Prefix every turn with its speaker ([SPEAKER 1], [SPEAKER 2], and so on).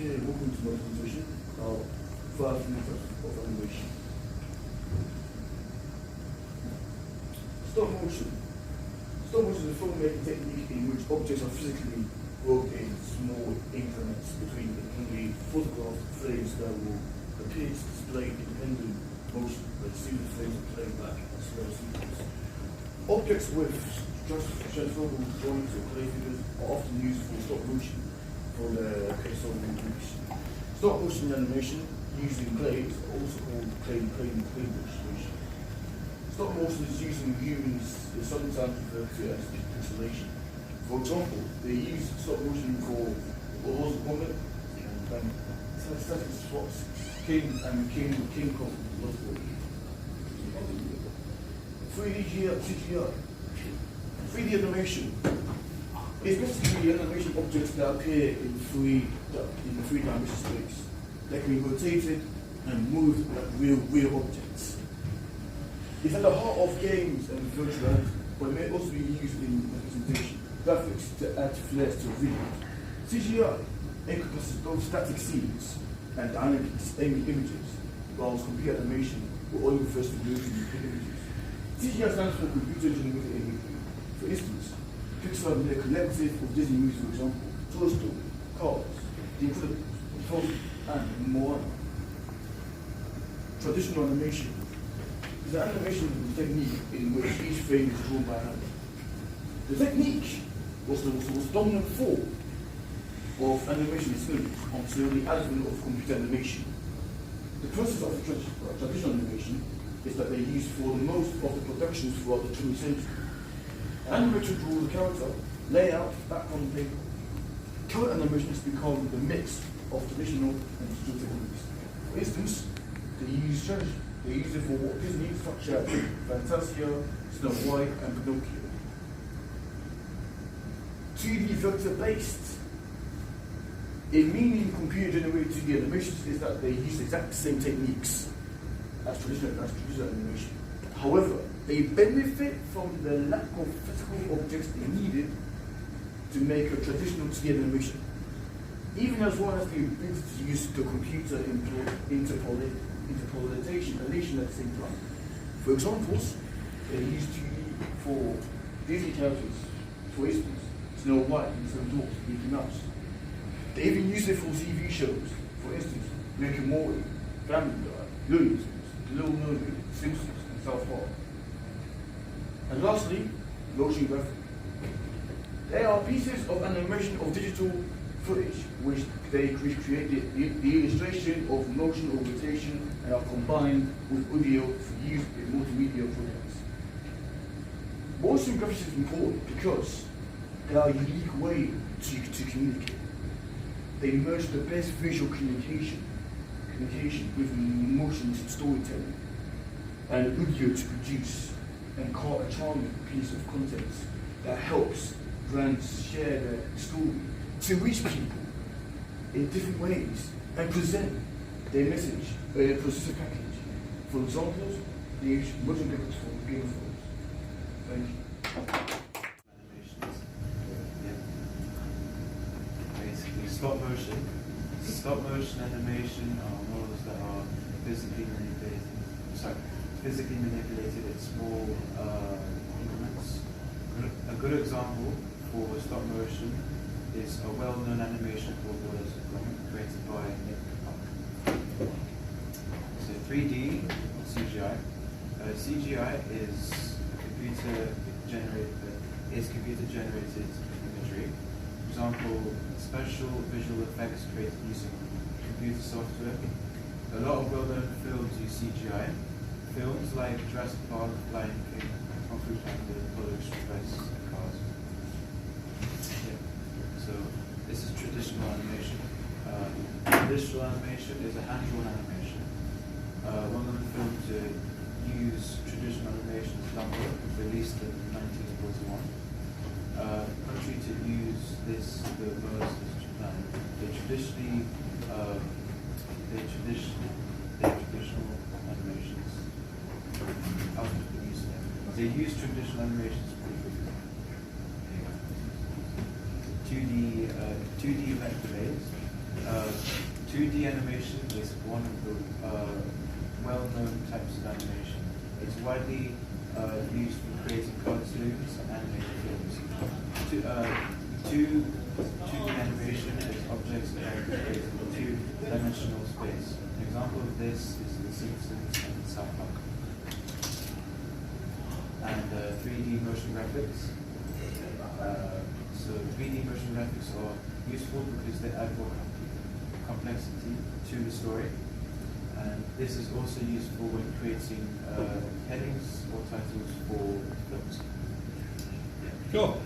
[SPEAKER 1] Okay, welcome to my presentation. Now, 5 meters of animation. Stop motion. Stop motion is a filmmaking technique in which objects are physically broken in small increments between the photographed frames that will appear to display independent motion, but see the frames are playing back as slow sequence. Objects with transferable joints or clay figures are often used for stop motion for the case of animation. Stop motion animation using clay is also called clay motion. Stop motion is using humans is sometimes referred to as pixelation. For example, they use stop motion for Oz Woman and static spots, King Kong, 3D CGI. 3D animation is basically animation objects that appear in the three-dimensional space. They can be rotated and moved like real objects. It's at the heart of games and virtual reality, but it may also be used in representation, graphics to add flair to video. CGI encompasses both static scenes and dynamic images, whilst computer animation will only refers to moving images. CGI stands for computer-generated imagery. For instance, Pixar made a collective of Disney movies, for example, Toy Story, Cars, The Incredibles, Frozen, and Moana. Traditional animation is an animation technique in which each frame is drawn by hand. The technique was the dominant form of animation in cinema until the advent of computer animation. The process of traditional animation is that they used for the most of the productions throughout the 20th century. Animator draws the character, layout, background paper. Current animation has become the mix of traditional and digital techniques. For instance, they use strategy. They use it for Walt Disney, such as Fantasia, Snow White, and Pinocchio. 2D vector-based. In meaning computer-generated 2D animations is that they use the exact same techniques as traditional animation. However, they benefit from the lack of physical objects they needed to make a traditional 2D animation, even as well as the ability to use the computer interpolation at the same time. For examples, they use 2D for Disney characters, for instance, Snow White and Seven Dwarfs, Mickey Mouse. They even use it for TV shows, for instance, Rick and Morty, Family Guy, Looney Tunes, Little Mermaid, Simpsons, and South Park. And lastly, motion graphics. They are pieces of animation of digital footage which they create the illustration of motion or rotation and are combined with audio for use in multimedia projects. Motion graphics is important because they are a unique way to communicate. They merge the best visual communication with motion storytelling and audio to produce and call a charming piece of content that helps brands share their story to reach people in different ways and present their message in a consistent package. For example, they use motion graphics for Game of Thrones. Thank you.
[SPEAKER 2] Basically, stop motion animation are models that are physically manipulated in small increments. A good example for stop motion is a well-known animation called Wallace and Gromit, created by Nick Park. So 3D CGI. CGI is computer generated imagery. For example, special visual effects created using computer software. A lot of well-known films use CGI. Films like Jurassic Park, Lion King, Kung Fu Panda, Apollo Express, Cars. Yeah. So this is traditional animation. Traditional animation is a hand-drawn animation. One of the films to use traditional animation is Dumbo, released in 1941. Country to use this the most is Japan. They traditional animations. They use traditional animations for 2D vector based. 2D animation is one of the well-known types of animation. It's widely used for creating cartoons and animated films. 2D animation is objects that are created in two-dimensional space. An example of this is The Simpsons and South Park. And 3D motion graphics. So 3D motion graphics are useful because they add more complexity to the story. And this is also useful when creating headings or titles for films.
[SPEAKER 3] Cool.